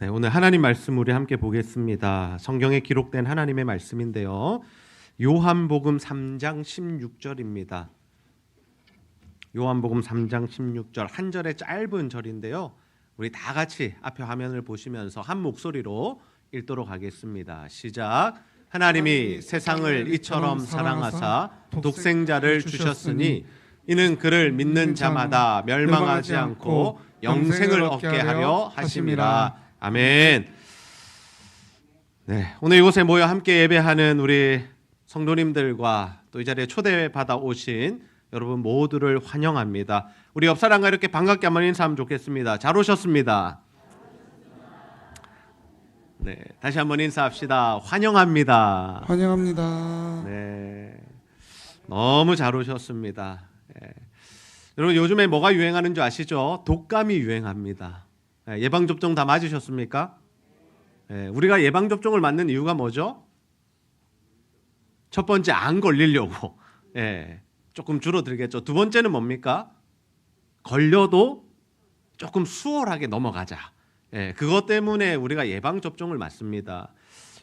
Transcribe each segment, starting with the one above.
네, 오늘 하나님 말씀 우리 함께 보겠습니다. 성경에 기록된 하나님의 말씀인데요. 요한복음 3장 16절입니다. 요한복음 3장 16절 한 절의 짧은 절인데요. 우리 다 같이 앞에 화면을 보시면서 한 목소리로 읽도록 하겠습니다. 시작. 하나님이 세상을 이처럼 사랑하사 독생자를 주셨으니 이는 그를 믿는 자마다 멸망하지 않고 영생을 얻게 하려 하심이라. 아멘. 네, 오늘 이곳에 모여 함께 예배하는 우리 성도님들과 또 이 자리에 초대받아 오신 여러분 모두를 환영합니다. 우리 옆 사람과 이렇게 반갑게 한번 인사하면 좋겠습니다. 잘 오셨습니다. 네, 다시 한번 인사합시다. 환영합니다. 환영합니다. 네, 너무 잘 오셨습니다. 네. 여러분 요즘에 뭐가 유행하는 줄 아시죠? 독감이 유행합니다. 예방접종 다 맞으셨습니까? 우리가 예방접종을 맞는 이유가 뭐죠? 첫 번째 안 걸리려고 조금 줄어들겠죠. 두 번째는 뭡니까? 걸려도 조금 수월하게 넘어가자. 그것 때문에 우리가 예방접종을 맞습니다.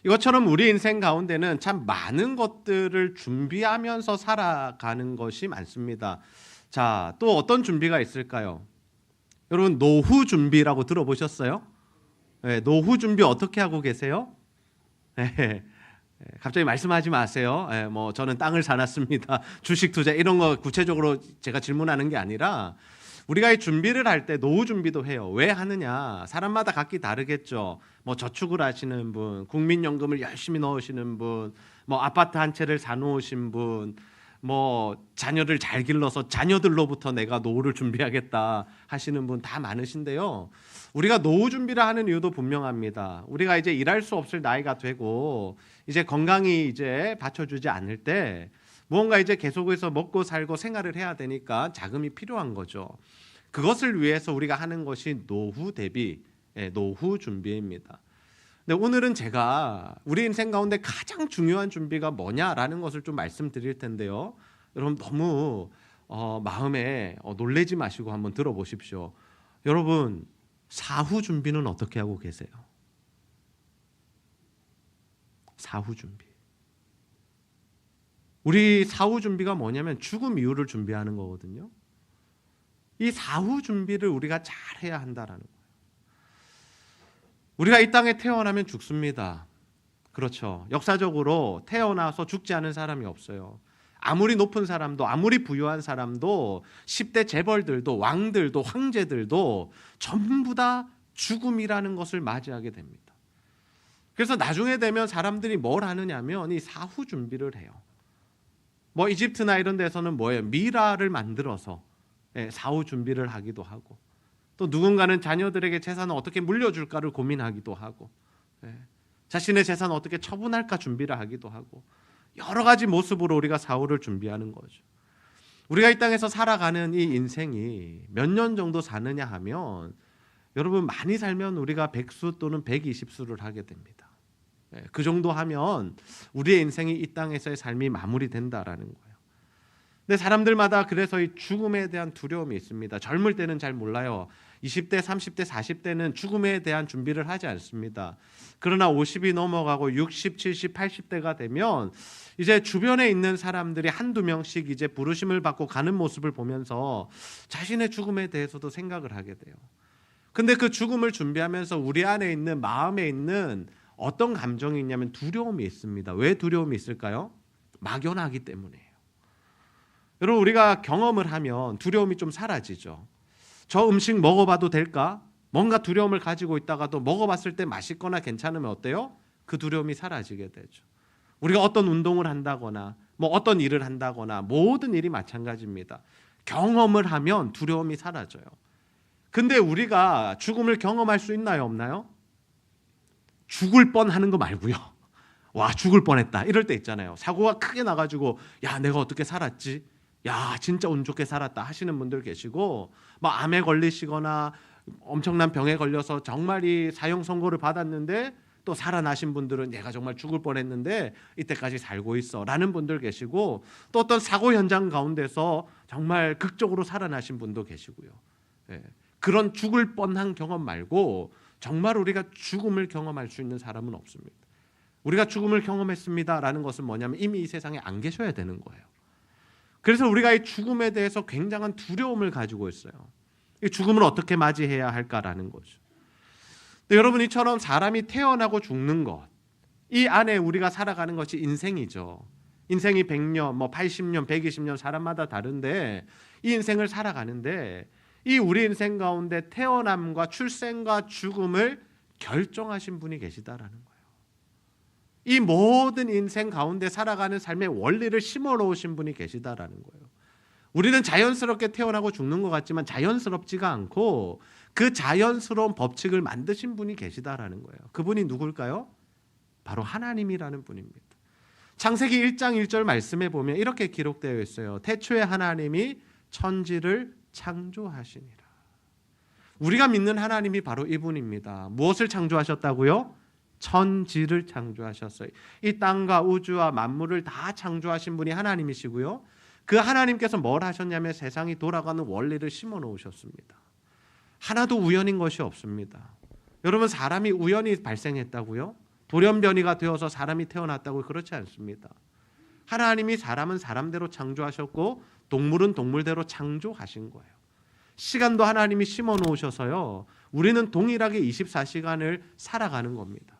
이것처럼 우리 인생 가운데는 참 많은 것들을 준비하면서 살아가는 것이 많습니다. 자, 또 어떤 준비가 있을까요? 여러분 노후 준비라고 들어보셨어요? 노후 준비 어떻게 하고 계세요? 갑자기 말씀하지 마세요. 뭐 저는 땅을 사놨습니다. 주식 투자 이런 거 구체적으로 제가 질문하는 게 아니라 우리가 이 준비를 할 때 노후 준비도 해요. 왜 하느냐? 사람마다 각기 다르겠죠. 뭐 저축을 하시는 분, 국민연금을 열심히 넣으시는 분, 뭐 아파트 한 채를 사놓으신 분, 뭐 자녀를 잘 길러서 자녀들로부터 내가 노후를 준비하겠다 하시는 분 다 많으신데요. 우리가 노후 준비를 하는 이유도 분명합니다. 우리가 이제 일할 수 없을 나이가 되고 이제 건강이 이제 받쳐주지 않을 때 무언가 이제 계속해서 먹고 살고 생활을 해야 되니까 자금이 필요한 거죠. 그것을 위해서 우리가 하는 것이 노후 대비, 노후 준비입니다. 근데 오늘은 제가 우리 인생 가운데 가장 중요한 준비가 뭐냐라는 것을 좀 말씀드릴 텐데요. 여러분 너무 마음에 놀라지 마시고 한번 들어보십시오. 여러분 사후 준비는 어떻게 하고 계세요? 사후 준비. 우리 사후 준비가 뭐냐면 죽음 이후를 준비하는 거거든요. 이 사후 준비를 우리가 잘 해야 한다라는 거예요. 우리가 이 땅에 태어나면 죽습니다. 그렇죠. 역사적으로 태어나서 죽지 않은 사람이 없어요. 아무리 높은 사람도 아무리 부유한 사람도 10대 재벌들도 왕들도 황제들도 전부 다 죽음이라는 것을 맞이하게 됩니다. 그래서 나중에 되면 사람들이 뭘 하느냐면 이 사후 준비를 해요. 뭐 이집트나 이런 데서는 뭐예요? 미라를 만들어서 사후 준비를 하기도 하고 또 누군가는 자녀들에게 재산을 어떻게 물려줄까를 고민하기도 하고 자신의 재산을 어떻게 처분할까 준비를 하기도 하고 여러 가지 모습으로 우리가 사후를 준비하는 거죠. 우리가 이 땅에서 살아가는 이 인생이 몇 년 정도 사느냐 하면 여러분 많이 살면 우리가 100수 또는 120수를 하게 됩니다. 그 정도 하면 우리의 인생이 이 땅에서의 삶이 마무리된다라는 거예요. 근데 사람들마다 그래서 이 죽음에 대한 두려움이 있습니다. 젊을 때는 잘 몰라요. 20대, 30대, 40대는 죽음에 대한 준비를 하지 않습니다. 그러나 50이 넘어가고 60, 70, 80대가 되면 이제 주변에 있는 사람들이 한두 명씩 이제 부르심을 받고 가는 모습을 보면서 자신의 죽음에 대해서도 생각을 하게 돼요. 근데 그 죽음을 준비하면서 우리 안에 있는 마음에 있는 어떤 감정이 있냐면 두려움이 있습니다. 왜 두려움이 있을까요? 막연하기 때문이에요. 여러분 우리가 경험을 하면 두려움이 좀 사라지죠. 저 음식 먹어봐도 될까? 뭔가 두려움을 가지고 있다가도 먹어봤을 때 맛있거나 괜찮으면 어때요? 그 두려움이 사라지게 되죠. 우리가 어떤 운동을 한다거나 뭐 어떤 일을 한다거나 모든 일이 마찬가지입니다. 경험을 하면 두려움이 사라져요. 근데 우리가 죽음을 경험할 수 있나요? 없나요? 죽을 뻔하는 거 말고요. 와 죽을 뻔했다 이럴 때 있잖아요. 사고가 크게 나가지고 야 내가 어떻게 살았지? 야 진짜 운 좋게 살았다 하시는 분들 계시고 막 암에 걸리시거나 엄청난 병에 걸려서 정말 이 사형 선고를 받았는데 또 살아나신 분들은 얘가 정말 죽을 뻔했는데 이때까지 살고 있어 라는 분들 계시고 또 어떤 사고 현장 가운데서 정말 극적으로 살아나신 분도 계시고요. 그런 죽을 뻔한 경험 말고 정말 우리가 죽음을 경험할 수 있는 사람은 없습니다. 우리가 죽음을 경험했습니다라는 것은 뭐냐면 이미 이 세상에 안 계셔야 되는 거예요. 그래서 우리가 이 죽음에 대해서 굉장한 두려움을 가지고 있어요. 이 죽음을 어떻게 맞이해야 할까라는 거죠. 여러분, 이처럼 사람이 태어나고 죽는 것, 이 안에 우리가 살아가는 것이 인생이죠. 인생이 100년, 80년, 120년 사람마다 다른데 이 인생을 살아가는데 이 우리 인생 가운데 태어남과 출생과 죽음을 결정하신 분이 계시다라는 거예요. 이 모든 인생 가운데 살아가는 삶의 원리를 심어 놓으신 분이 계시다라는 거예요. 우리는 자연스럽게 태어나고 죽는 것 같지만 자연스럽지가 않고 그 자연스러운 법칙을 만드신 분이 계시다라는 거예요. 그분이 누굴까요? 바로 하나님이라는 분입니다. 창세기 1장 1절 말씀에 보면 이렇게 기록되어 있어요. 태초에 하나님이 천지를 창조하시니라. 우리가 믿는 하나님이 바로 이분입니다. 무엇을 창조하셨다고요? 천지를 창조하셨어요. 이 땅과 우주와 만물을 다 창조하신 분이 하나님이시고요. 그 하나님께서 뭘 하셨냐면 세상이 돌아가는 원리를 심어 놓으셨습니다. 하나도 우연인 것이 없습니다. 여러분, 사람이 우연히 발생했다고요? 돌연변이가 되어서 사람이 태어났다고? 그렇지 않습니다. 하나님이 사람은 사람대로 창조하셨고 동물은 동물대로 창조하신 거예요. 시간도 하나님이 심어 놓으셔서요. 우리는 동일하게 24시간을 살아가는 겁니다.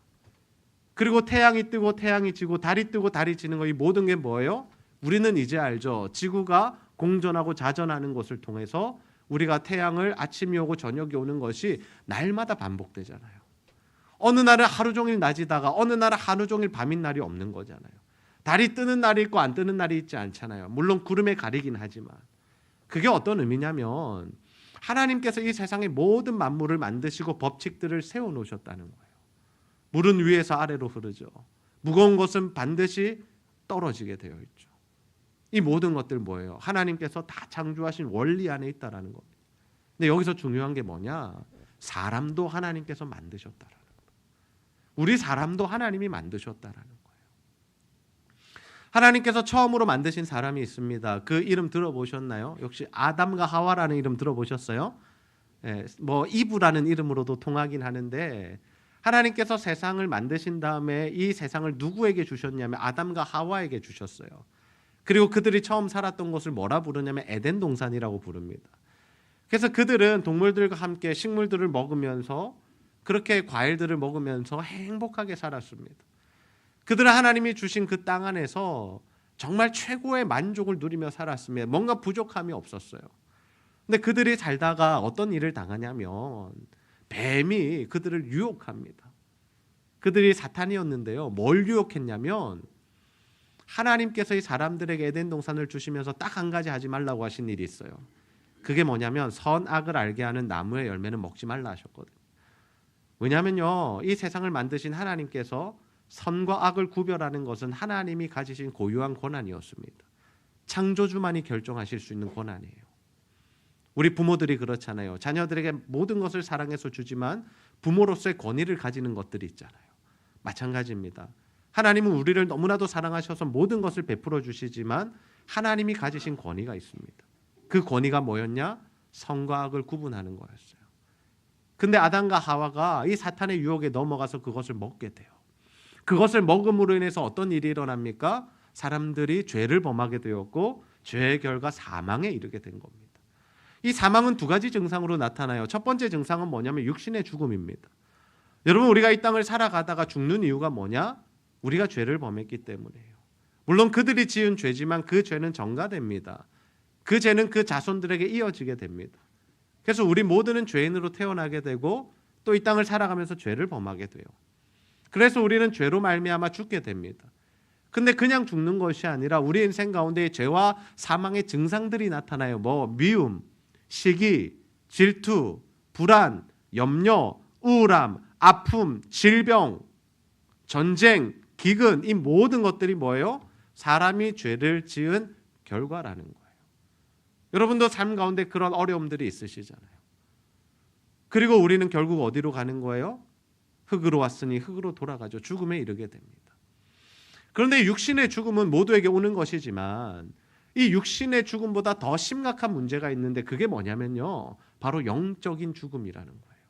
그리고 태양이 뜨고 태양이 지고 달이 뜨고 달이 지는 거, 이 모든 게 뭐예요? 우리는 이제 알죠. 지구가 공전하고 자전하는 것을 통해서 우리가 태양을 아침이 오고 저녁이 오는 것이 날마다 반복되잖아요. 어느 날은 하루 종일 낮이다가 어느 날은 하루 종일 밤인 날이 없는 거잖아요. 달이 뜨는 날이 있고 안 뜨는 날이 있지 않잖아요. 물론 구름에 가리긴 하지만. 그게 어떤 의미냐면 하나님께서 이 세상의 모든 만물을 만드시고 법칙들을 세워놓으셨다는 거예요. 물은 위에서 아래로 흐르죠. 무거운 것은 반드시 떨어지게 되어 있죠. 이 모든 것들 뭐예요? 하나님께서 다 창조하신 원리 안에 있다라는 겁니다. 근데 여기서 중요한 게 뭐냐? 사람도 하나님께서 만드셨다라는 거예요. 우리 사람도 하나님이 만드셨다라는 거예요. 하나님께서 처음으로 만드신 사람이 있습니다. 그 이름 들어보셨나요? 역시 아담과 하와라는 이름 들어보셨어요? 이브라는 이름으로도 통하긴 하는데 하나님께서 세상을 만드신 다음에 이 세상을 누구에게 주셨냐면 아담과 하와에게 주셨어요. 그리고 그들이 처음 살았던 곳을 뭐라 부르냐면 에덴 동산이라고 부릅니다. 그래서 그들은 동물들과 함께 식물들을 먹으면서 그렇게 과일들을 먹으면서 행복하게 살았습니다. 그들은 하나님이 주신 그 땅 안에서 정말 최고의 만족을 누리며 살았습니다. 뭔가 부족함이 없었어요. 근데 그들이 살다가 어떤 일을 당하냐면 뱀이 그들을 유혹합니다. 그들이 사탄이었는데요. 뭘 유혹했냐면 하나님께서 이 사람들에게 에덴 동산을 주시면서 딱 한 가지 하지 말라고 하신 일이 있어요. 그게 뭐냐면 선악을 알게 하는 나무의 열매는 먹지 말라 하셨거든요. 왜냐하면요, 이 세상을 만드신 하나님께서 선과 악을 구별하는 것은 하나님이 가지신 고유한 권한이었습니다. 창조주만이 결정하실 수 있는 권한이에요. 우리 부모들이 그렇잖아요. 자녀들에게 모든 것을 사랑해서 주지만 부모로서의 권위를 가지는 것들이 있잖아요. 마찬가지입니다. 하나님은 우리를 너무나도 사랑하셔서 모든 것을 베풀어 주시지만 하나님이 가지신 권위가 있습니다. 그 권위가 뭐였냐? 선과 악을 구분하는 거였어요. 근데 아담과 하와가 이 사탄의 유혹에 넘어가서 그것을 먹게 돼요. 그것을 먹음으로 인해서 어떤 일이 일어납니까? 사람들이 죄를 범하게 되었고 죄의 결과 사망에 이르게 된 겁니다. 이 사망은 두 가지 증상으로 나타나요. 첫 번째 증상은 뭐냐면 육신의 죽음입니다. 여러분, 우리가 이 땅을 살아가다가 죽는 이유가 뭐냐? 우리가 죄를 범했기 때문이에요. 물론 그들이 지은 죄지만 그 죄는 전가됩니다. 그 죄는 그 자손들에게 이어지게 됩니다. 그래서 우리 모두는 죄인으로 태어나게 되고 또 이 땅을 살아가면서 죄를 범하게 돼요. 그래서 우리는 죄로 말미암아 죽게 됩니다. 근데 그냥 죽는 것이 아니라 우리 인생 가운데 죄와 사망의 증상들이 나타나요. 미움, 시기, 질투, 불안, 염려, 우울함, 아픔, 질병, 전쟁, 기근, 이 모든 것들이 뭐예요? 사람이 죄를 지은 결과라는 거예요. 여러분도 삶 가운데 그런 어려움들이 있으시잖아요. 그리고 우리는 결국 어디로 가는 거예요? 흙으로 왔으니 흙으로 돌아가죠. 죽음에 이르게 됩니다. 그런데 육신의 죽음은 모두에게 오는 것이지만 이 육신의 죽음보다 더 심각한 문제가 있는데 그게 뭐냐면요, 바로 영적인 죽음이라는 거예요.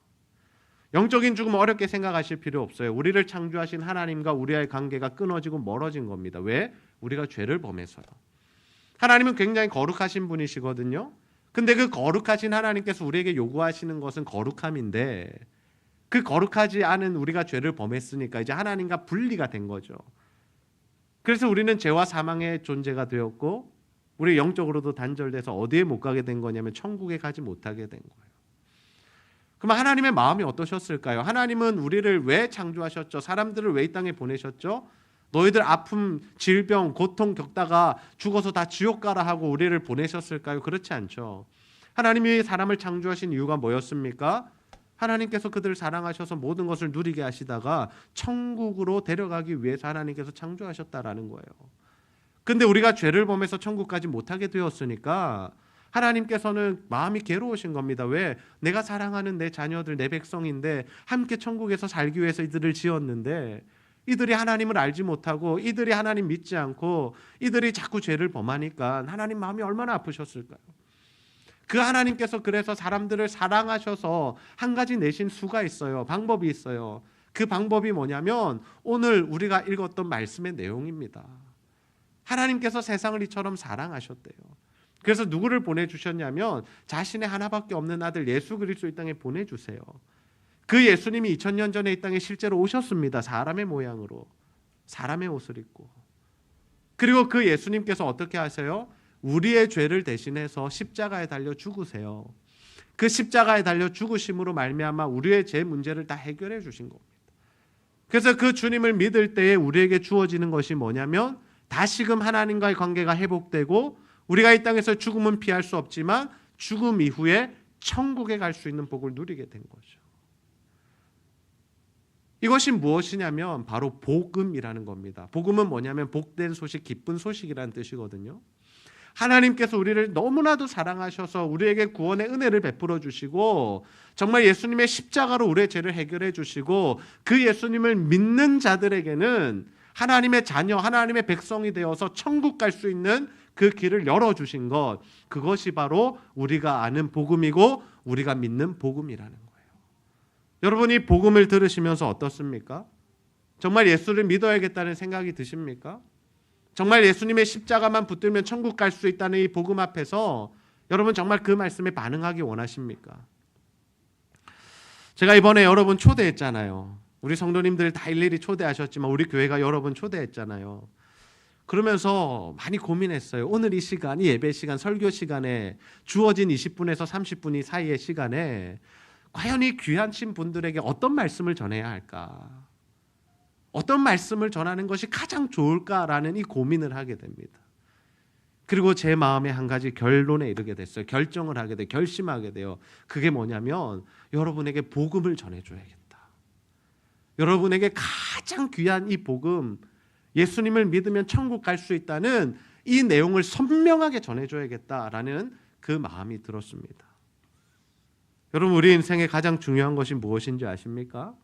영적인 죽음 어렵게 생각하실 필요 없어요. 우리를 창조하신 하나님과 우리와의 관계가 끊어지고 멀어진 겁니다. 왜? 우리가 죄를 범해서요. 하나님은 굉장히 거룩하신 분이시거든요. 근데 그 거룩하신 하나님께서 우리에게 요구하시는 것은 거룩함인데 그 거룩하지 않은 우리가 죄를 범했으니까 이제 하나님과 분리가 된 거죠. 그래서 우리는 죄와 사망의 존재가 되었고 우리 영적으로도 단절돼서 어디에 못 가게 된 거냐면 천국에 가지 못하게 된 거예요. 그럼 하나님의 마음이 어떠셨을까요? 하나님은 우리를 왜 창조하셨죠? 사람들을 왜 이 땅에 보내셨죠? 너희들 아픔, 질병, 고통 겪다가 죽어서 다 지옥 가라 하고 우리를 보내셨을까요? 그렇지 않죠. 하나님이 사람을 창조하신 이유가 뭐였습니까? 하나님께서 그들을 사랑하셔서 모든 것을 누리게 하시다가 천국으로 데려가기 위해서 하나님께서 창조하셨다라는 거예요. 근데 우리가 죄를 범해서 천국까지 못하게 되었으니까 하나님께서는 마음이 괴로우신 겁니다. 왜? 내가 사랑하는 내 자녀들, 내 백성인데 함께 천국에서 살기 위해서 이들을 지었는데 이들이 하나님을 알지 못하고 이들이 하나님 믿지 않고 이들이 자꾸 죄를 범하니까 하나님 마음이 얼마나 아프셨을까요? 그 하나님께서 그래서 사람들을 사랑하셔서 한 가지 내신 수가 있어요. 방법이 있어요. 그 방법이 뭐냐면 오늘 우리가 읽었던 말씀의 내용입니다. 하나님께서 세상을 이처럼 사랑하셨대요. 그래서 누구를 보내주셨냐면 자신의 하나밖에 없는 아들 예수 그리스도 이 땅에 보내주세요. 그 예수님이 2000년 전에 이 땅에 실제로 오셨습니다. 사람의 모양으로 사람의 옷을 입고. 그리고 그 예수님께서 어떻게 하세요? 우리의 죄를 대신해서 십자가에 달려 죽으세요. 그 십자가에 달려 죽으심으로 말미암아 우리의 죄 문제를 다 해결해 주신 겁니다. 그래서 그 주님을 믿을 때에 우리에게 주어지는 것이 뭐냐면 다시금 하나님과의 관계가 회복되고 우리가 이 땅에서 죽음은 피할 수 없지만 죽음 이후에 천국에 갈 수 있는 복을 누리게 된 거죠. 이것이 무엇이냐면 바로 복음이라는 겁니다. 복음은 뭐냐면 복된 소식, 기쁜 소식이라는 뜻이거든요. 하나님께서 우리를 너무나도 사랑하셔서 우리에게 구원의 은혜를 베풀어 주시고 정말 예수님의 십자가로 우리의 죄를 해결해 주시고 그 예수님을 믿는 자들에게는 하나님의 자녀, 하나님의 백성이 되어서 천국 갈 수 있는 그 길을 열어주신 것, 그것이 바로 우리가 아는 복음이고 우리가 믿는 복음이라는 거예요. 여러분이 복음을 들으시면서 어떻습니까? 정말 예수를 믿어야겠다는 생각이 드십니까? 정말 예수님의 십자가만 붙들면 천국 갈 수 있다는 이 복음 앞에서 여러분 정말 그 말씀에 반응하기 원하십니까? 제가 이번에 여러분 초대했잖아요. 우리 성도님들 다 일일이 초대하셨지만 우리 교회가 여러분 초대했잖아요. 그러면서 많이 고민했어요. 오늘 이 시간, 이 예배 시간, 설교 시간에 주어진 20분에서 30분 사이의 시간에 과연 이 귀하신 분들에게 어떤 말씀을 전해야 할까? 어떤 말씀을 전하는 것이 가장 좋을까라는 이 고민을 하게 됩니다. 그리고 제 마음에 한 가지 결론에 이르게 됐어요. 결정을 하게 돼요. 결심하게 돼요. 그게 뭐냐면 여러분에게 복음을 전해줘야겠다. 여러분에게 가장 귀한 이 복음, 예수님을 믿으면 천국 갈 수 있다는 이 내용을 선명하게 전해줘야겠다라는 그 마음이 들었습니다. 여러분 우리 인생에 가장 중요한 것이 무엇인지 아십니까?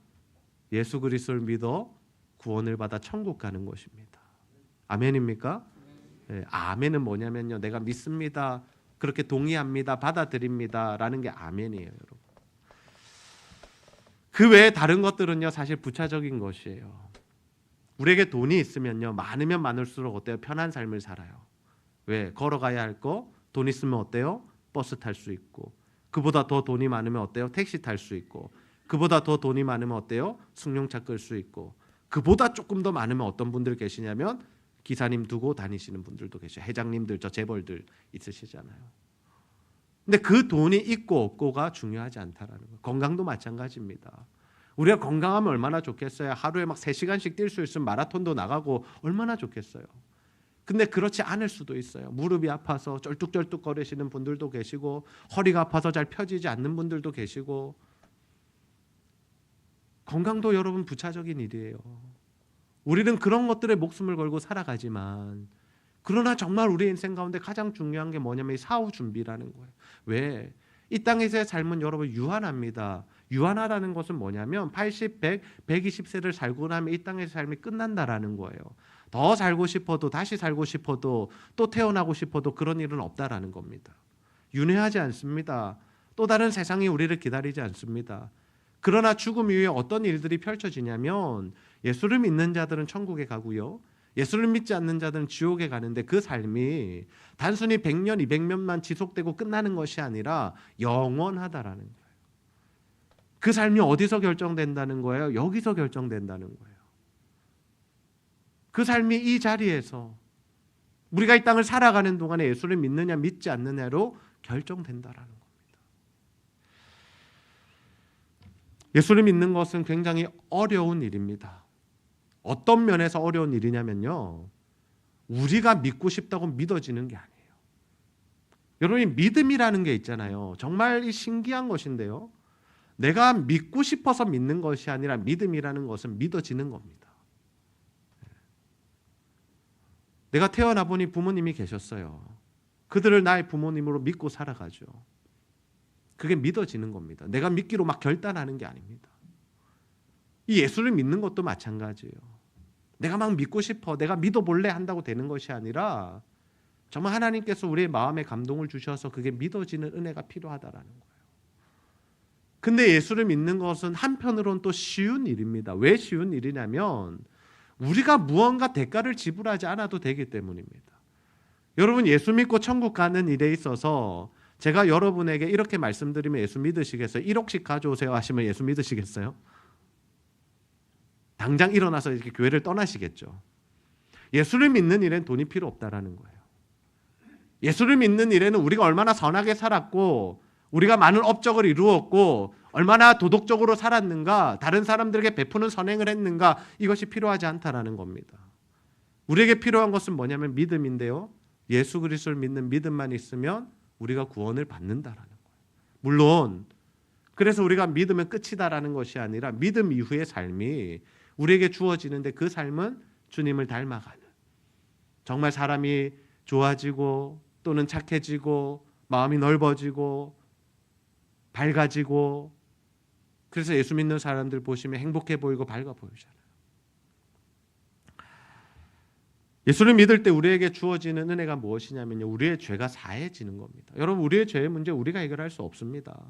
예수 그리스도를 믿어 구원을 받아 천국 가는 것입니다. 아멘입니까? 네, 아멘은 뭐냐면요. 내가 믿습니다. 그렇게 동의합니다. 받아들입니다. 라는 게 아멘이에요. 여러분. 그 외에 다른 것들은요. 사실 부차적인 것이에요. 우리에게 돈이 있으면요. 많으면 많을수록 어때요? 편한 삶을 살아요. 왜? 걸어가야 할 거 돈 있으면 어때요? 버스 탈 수 있고 그보다 더 돈이 많으면 어때요? 택시 탈 수 있고 그보다 더 돈이 많으면 어때요? 승용차 끌 수 있고 그보다 조금 더 많으면 어떤 분들 계시냐면 기사님 두고 다니시는 분들도 계셔요. 회장님들, 저 재벌들 있으시잖아요. 근데 그 돈이 있고 없고가 중요하지 않다라는 거예요. 건강도 마찬가지입니다. 우리가 건강하면 얼마나 좋겠어요. 하루에 막 3시간씩 뛸 수 있으면 마라톤도 나가고 얼마나 좋겠어요. 근데 그렇지 않을 수도 있어요. 무릎이 아파서 쩔뚝쩔뚝 거리시는 분들도 계시고 허리가 아파서 잘 펴지지 않는 분들도 계시고 건강도 여러분 부차적인 일이에요. 우리는 그런 것들에 목숨을 걸고 살아가지만 그러나 정말 우리 인생 가운데 가장 중요한 게 뭐냐면 사후 준비라는 거예요. 왜? 이 땅에서의 삶은 여러분 유한합니다. 유한하다는 것은 뭐냐면 80, 100, 120세를 살고 나면 이 땅에서 삶이 끝난다라는 거예요. 더 살고 싶어도 다시 살고 싶어도 또 태어나고 싶어도 그런 일은 없다라는 겁니다. 윤회하지 않습니다. 또 다른 세상이 우리를 기다리지 않습니다. 그러나 죽음 이후에 어떤 일들이 펼쳐지냐면 예수를 믿는 자들은 천국에 가고요. 예수를 믿지 않는 자들은 지옥에 가는데 그 삶이 단순히 100년, 200년만 지속되고 끝나는 것이 아니라 영원하다라는 거예요. 그 삶이 어디서 결정된다는 거예요? 여기서 결정된다는 거예요. 그 삶이 이 자리에서 우리가 이 땅을 살아가는 동안에 예수를 믿느냐 믿지 않느냐로 결정된다라는 겁니다. 예수를 믿는 것은 굉장히 어려운 일입니다. 어떤 면에서 어려운 일이냐면요, 우리가 믿고 싶다고 믿어지는 게 아니에요. 여러분이 믿음이라는 게 있잖아요. 정말 신기한 것인데요, 내가 믿고 싶어서 믿는 것이 아니라 믿음이라는 것은 믿어지는 겁니다. 내가 태어나 보니 부모님이 계셨어요. 그들을 나의 부모님으로 믿고 살아가죠. 그게 믿어지는 겁니다. 내가 믿기로 막 결단하는 게 아닙니다. 이 예수를 믿는 것도 마찬가지예요. 내가 막 믿고 싶어, 내가 믿어볼래 한다고 되는 것이 아니라 정말 하나님께서 우리의 마음에 감동을 주셔서 그게 믿어지는 은혜가 필요하다라는 거예요. 근데 예수를 믿는 것은 한편으로는 또 쉬운 일입니다. 왜 쉬운 일이냐면 우리가 무언가 대가를 지불하지 않아도 되기 때문입니다. 여러분, 예수 믿고 천국 가는 일에 있어서 제가 여러분에게 이렇게 말씀드리면 예수 믿으시겠어요? 1억씩 가져오세요 하시면 예수 믿으시겠어요? 당장 일어나서 이렇게 교회를 떠나시겠죠. 예수를 믿는 일엔 돈이 필요 없다라는 거예요. 예수를 믿는 일에는 우리가 얼마나 선하게 살았고 우리가 많은 업적을 이루었고 얼마나 도덕적으로 살았는가, 다른 사람들에게 베푸는 선행을 했는가, 이것이 필요하지 않다라는 겁니다. 우리에게 필요한 것은 뭐냐면 믿음인데요, 예수 그리스도를 믿는 믿음만 있으면 우리가 구원을 받는다라는 거예요. 물론 그래서 우리가 믿으면 끝이다라는 것이 아니라 믿음 이후의 삶이 우리에게 주어지는데 그 삶은 주님을 닮아가는, 정말 사람이 좋아지고 또는 착해지고 마음이 넓어지고 밝아지고, 그래서 예수 믿는 사람들 보시면 행복해 보이고 밝아 보이잖아요. 예수를 믿을 때 우리에게 주어지는 은혜가 무엇이냐면요, 우리의 죄가 사해지는 겁니다. 여러분, 우리의 죄의 문제 우리가 해결할 수 없습니다.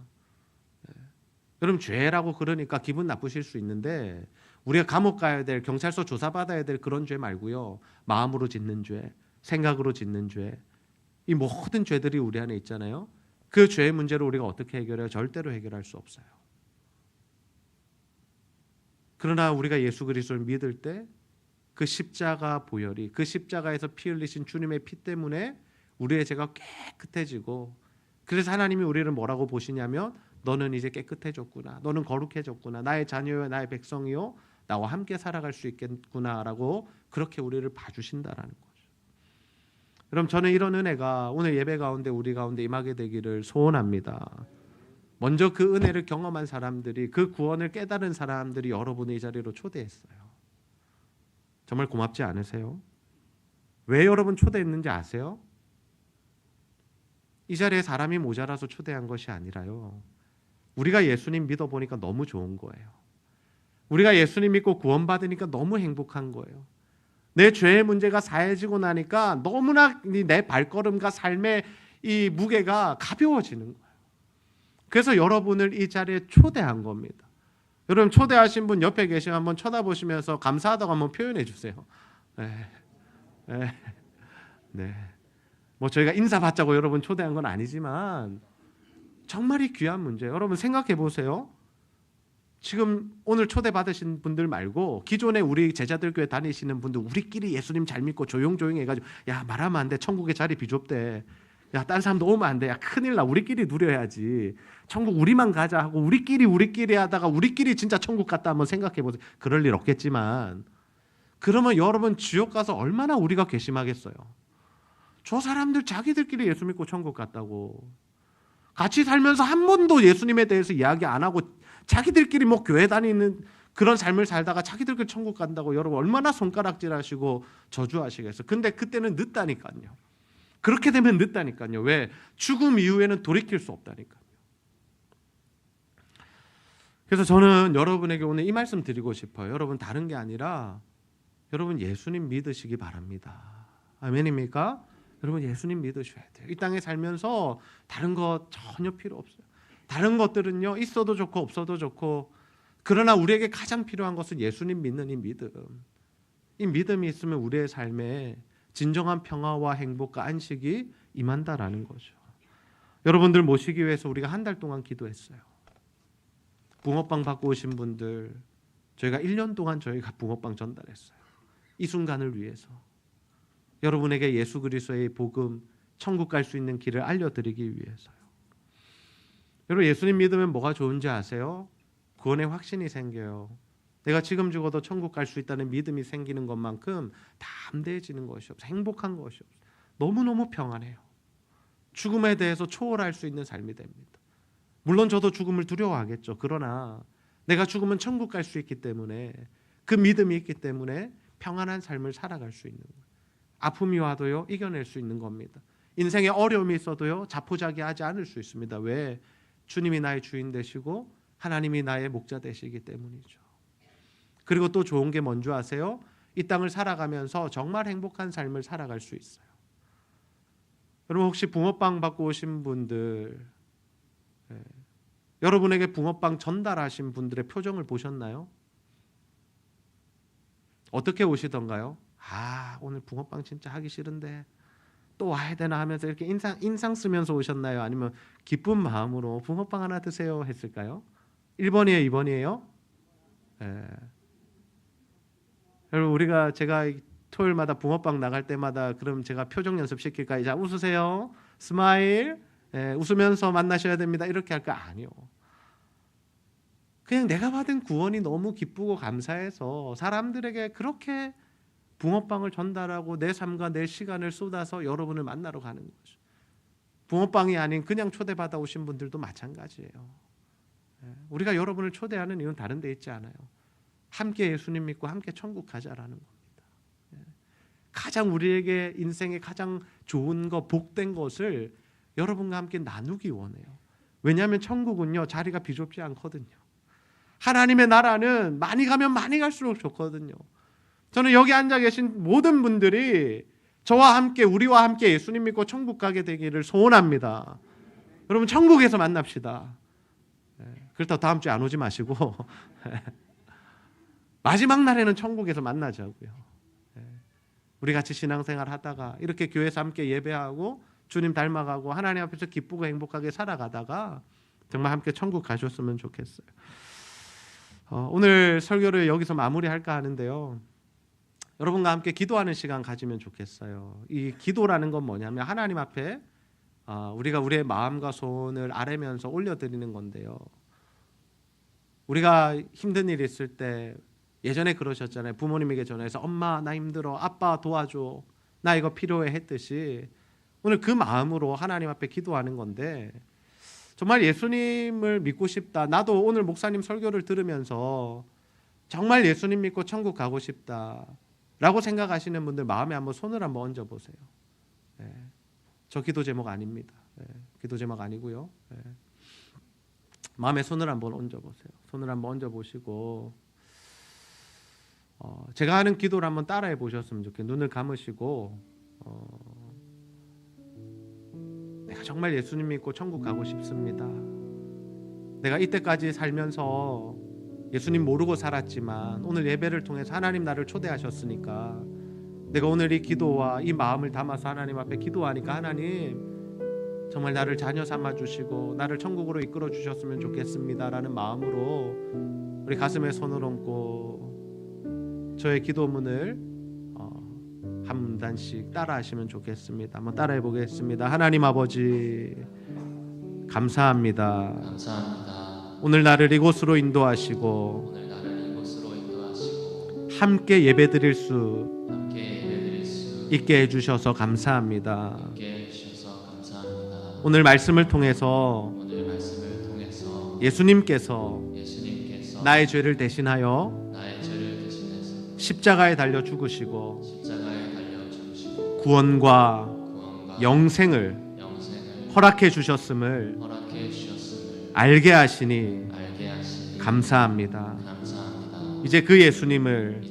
여러분, 죄라고 그러니까 기분 나쁘실 수 있는데 우리가 감옥 가야 될, 경찰서 조사받아야 될 그런 죄 말고요, 마음으로 짓는 죄, 생각으로 짓는 죄, 이 모든 죄들이 우리 안에 있잖아요. 그 죄의 문제를 우리가 어떻게 해결해요? 절대로 해결할 수 없어요. 그러나 우리가 예수 그리스도를 믿을 때 그 십자가 보혈이, 그 십자가에서 피 흘리신 주님의 피 때문에 우리의 죄가 깨끗해지고, 그래서 하나님이 우리를 뭐라고 보시냐면 너는 이제 깨끗해졌구나, 너는 거룩해졌구나, 나의 자녀요 나의 백성이요 나와 함께 살아갈 수 있겠구나라고 그렇게 우리를 봐주신다라는 거죠. 그럼 저는 이런 은혜가 오늘 예배 가운데 우리 가운데 임하게 되기를 소원합니다. 먼저 그 은혜를 경험한 사람들이, 그 구원을 깨달은 사람들이 여러분의 이 자리로 초대했어요. 정말 고맙지 않으세요? 왜 여러분 초대했는지 아세요? 이 자리에 사람이 모자라서 초대한 것이 아니라요, 우리가 예수님 믿어보니까 너무 좋은 거예요. 우리가 예수님 믿고 구원받으니까 너무 행복한 거예요. 내 죄의 문제가 사해지고 나니까 너무나 내 발걸음과 삶의 이 무게가 가벼워지는 거예요. 그래서 여러분을 이 자리에 초대한 겁니다. 여러분, 초대하신 분 옆에 계시면 한번 쳐다보시면서 감사하다고 한번 표현해 주세요. 네. 뭐 저희가 인사받자고 여러분 초대한 건 아니지만 정말 이 귀한 문제, 여러분 생각해 보세요. 지금 오늘 초대받으신 분들 말고 기존에 우리 제자들 교회 다니시는 분들, 우리끼리 예수님 잘 믿고 조용조용 해가지고 야 말하면 안 돼, 천국에 자리 비좁대, 야 딴 사람도 오면 안 돼, 야 큰일 나, 우리끼리 누려야지, 천국 우리만 가자 하고 우리끼리 하다가 우리끼리 진짜 천국 갔다 한번 생각해 보세요. 그럴 일 없겠지만 그러면 여러분 지옥 가서 얼마나 우리가 괘씸하겠어요. 저 사람들 자기들끼리 예수 믿고 천국 갔다고, 같이 살면서 한 번도 예수님에 대해서 이야기 안 하고 자기들끼리 뭐 교회 다니는 그런 삶을 살다가 자기들끼리 천국 간다고 여러분 얼마나 손가락질하시고 저주하시겠어요. 근데 그때는 늦다니까요. 그렇게 되면 늦다니까요. 왜? 죽음 이후에는 돌이킬 수 없다니까요. 그래서 저는 여러분에게 오늘 이 말씀 드리고 싶어요. 여러분, 다른 게 아니라 여러분 예수님 믿으시기 바랍니다. 아멘입니까? 여러분 예수님 믿으셔야 돼요. 이 땅에 살면서 다른 거 전혀 필요 없어요. 다른 것들은요 있어도 좋고 없어도 좋고 그러나 우리에게 가장 필요한 것은 예수님 믿는 이 믿음. 이 믿음이 있으면 우리의 삶에 진정한 평화와 행복과 안식이 임한다라는 거죠. 여러분들 모시기 위해서 우리가 한 달 동안 기도했어요. 붕어빵 받고 오신 분들 저희가 1년 동안 저희가 붕어빵 전달했어요. 이 순간을 위해서 여러분에게 예수 그리스도의 복음, 천국 갈 수 있는 길을 알려드리기 위해서요. 여러분 예수님 믿으면 뭐가 좋은지 아세요? 구원의 확신이 생겨요. 내가 지금 죽어도 천국 갈 수 있다는 믿음이 생기는 것만큼 담대해지는 것이 없어요. 행복한 것이 없어요. 너무너무 평안해요. 죽음에 대해서 초월할 수 있는 삶이 됩니다. 물론 저도 죽음을 두려워하겠죠. 그러나 내가 죽으면 천국 갈 수 있기 때문에, 그 믿음이 있기 때문에 평안한 삶을 살아갈 수 있는 거예요. 아픔이 와도요 이겨낼 수 있는 겁니다. 인생에 어려움이 있어도요 자포자기하지 않을 수 있습니다. 왜? 주님이 나의 주인 되시고 하나님이 나의 목자 되시기 때문이죠. 그리고 또 좋은 게 뭔지 아세요? 이 땅을 살아가면서 정말 행복한 삶을 살아갈 수 있어요. 여러분 혹시 붕어빵 받고 오신 분들, 여러분에게 붕어빵 전달하신 분들의 표정을 보셨나요? 어떻게 오시던가요? 아, 오늘 붕어빵 진짜 하기 싫은데 또 와야 되나 하면서 이렇게 인상 쓰면서 오셨나요? 아니면 기쁜 마음으로 붕어빵 하나 드세요 했을까요? 1번이에요, 2번이에요? 여러분 제가 토요일마다 붕어빵 나갈 때마다 그럼 제가 표정 연습 시킬까요? 자, 웃으세요. 스마일. 웃으면서 만나셔야 됩니다. 이렇게 할까? 아니요. 그냥 내가 받은 구원이 너무 기쁘고 감사해서 사람들에게 그렇게 붕어빵을 전달하고 내 삶과 내 시간을 쏟아서 여러분을 만나러 가는 거죠. 붕어빵이 아닌 그냥 초대받아 오신 분들도 마찬가지예요. 우리가 여러분을 초대하는 이유는 다른 데 있지 않아요. 함께 예수님 믿고 함께 천국 가자라는 겁니다. 가장 우리에게 인생에 가장 좋은 거, 복된 것을 여러분과 함께 나누기 원해요. 왜냐하면 천국은요 자리가 비좁지 않거든요. 하나님의 나라는 많이 가면 많이 갈수록 좋거든요. 저는 여기 앉아 계신 모든 분들이 저와 함께, 우리와 함께 예수님 믿고 천국 가게 되기를 소원합니다. 여러분 천국에서 만납시다. 그렇다고 다음 주에 안 오지 마시고 마지막 날에는 천국에서 만나자고요. 우리 같이 신앙생활 하다가 이렇게 교회에서 함께 예배하고 주님 닮아가고 하나님 앞에서 기쁘고 행복하게 살아가다가 정말 함께 천국 가셨으면 좋겠어요. 오늘 설교를 여기서 마무리할까 하는데요. 여러분과 함께 기도하는 시간 가지면 좋겠어요. 이 기도라는 건 뭐냐면 하나님 앞에 우리가 우리의 마음과 소원을 아뢰면서 올려드리는 건데요. 우리가 힘든 일이 있을 때 예전에 그러셨잖아요. 부모님에게 전화해서 엄마 나 힘들어, 아빠 도와줘, 나 이거 필요해 했듯이 오늘 그 마음으로 하나님 앞에 기도하는 건데, 정말 예수님을 믿고 싶다, 나도 오늘 목사님 설교를 들으면서 정말 예수님 믿고 천국 가고 싶다 라고 생각하시는 분들 마음에 한번 손을 한번 얹어보세요. 저 기도 제목 아닙니다. 기도 제목 아니고요. 마음에 손을 한번 얹어보세요. 손을 한번 얹어보시고 제가 하는 기도를 한번 따라해 보셨으면 좋겠어요. 눈을 감으시고 내가 정말 예수님 믿고 천국 가고 싶습니다. 내가 이때까지 살면서 예수님 모르고 살았지만 오늘 예배를 통해서 하나님 나를 초대하셨으니까 내가 오늘 이 기도와 이 마음을 담아서 하나님 앞에 기도하니까 하나님 정말 나를 자녀 삼아 주시고 나를 천국으로 이끌어 주셨으면 좋겠습니다 라는 마음으로 우리 가슴에 손을 얹고 저의 기도문을 한 문단씩 따라 하시면 좋겠습니다. 한번 따라해 보겠습니다. 하나님 아버지 감사합니다. 오늘 나를 이곳으로 인도하시고 함께 예배드릴 수 있게 해주셔서 감사합니다. 오늘 말씀을 통해서 예수님께서 나의 죄를 대신하여 십자가에 달려 죽으시고 구원과 영생을 허락해 주셨음을 알게 하시니 감사합니다. 이제 그 예수님을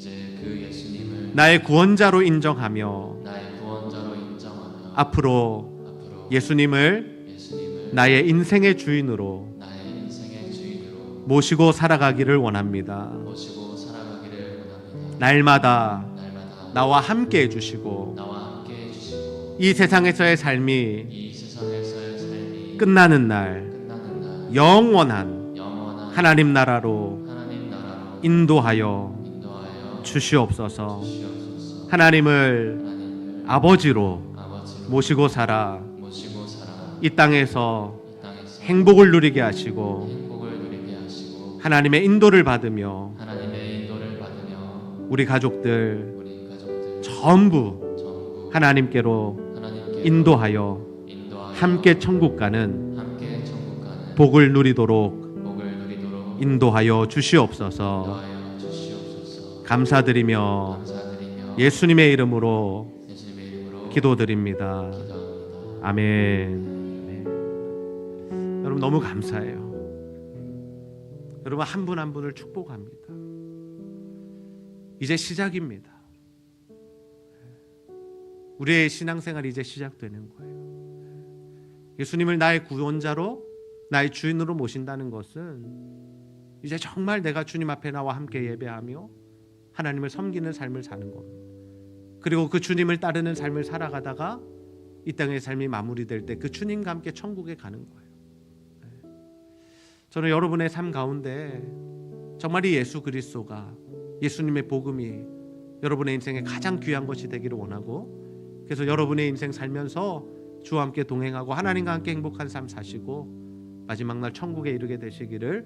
나의 구원자로 인정하며 앞으로 예수님을 나의 인생의 주인으로 모시고 살아가기를 원합니다. 모시고 살아가기를 원합니다. 날마다 날마다 나와 함께 해주시고 나와 함께 해주시고 이 세상에서의 삶이 이 세상에서의 삶이 끝나는 날 끝나는 날 영원한 영원한 하나님 나라로 하나님 나라로 인도하여 인도하여 주시옵소서. 주시옵소서. 하나님을 아버지로 아버지로 모시고 살아 모시고 살아 이 땅에서 이 땅에서 행복을 누리게 하시고 행복을 누리게 하시고 하나님의 인도를 받으며 하나님의 인도를 받으며 우리 가족들 우리 가족들 전부 하나님께로 하나님께 인도하여 인도하여 함께 천국 가는 함께 천국 가는 복을 누리도록 복을 누리도록 인도하여 주시옵소서. 인도하여 주시옵소서. 감사드리며 감사드리며 예수님의 이름으로 예수님의 이름으로 기도드립니다. 기도합니다. 아멘. 여러분 너무 감사해요. 여러분 한 분 한 분을 축복합니다. 이제 시작입니다. 우리의 신앙생활이 이제 시작되는 거예요. 예수님을 나의 구원자로 나의 주인으로 모신다는 것은 이제 정말 내가 주님 앞에 나와 함께 예배하며 하나님을 섬기는 삶을 사는 겁니다. 그리고 그 주님을 따르는 삶을 살아가다가 이 땅의 삶이 마무리될 때 그 주님과 함께 천국에 가는 거예요. 저는 여러분의 삶 가운데 정말 이 예수 그리스도가 예수님의 복음이 여러분의 인생에 가장 귀한 것이 되기를 원하고, 그래서 여러분의 인생 살면서 주와 함께 동행하고 하나님과 함께 행복한 삶 사시고 마지막 날 천국에 이르게 되시기를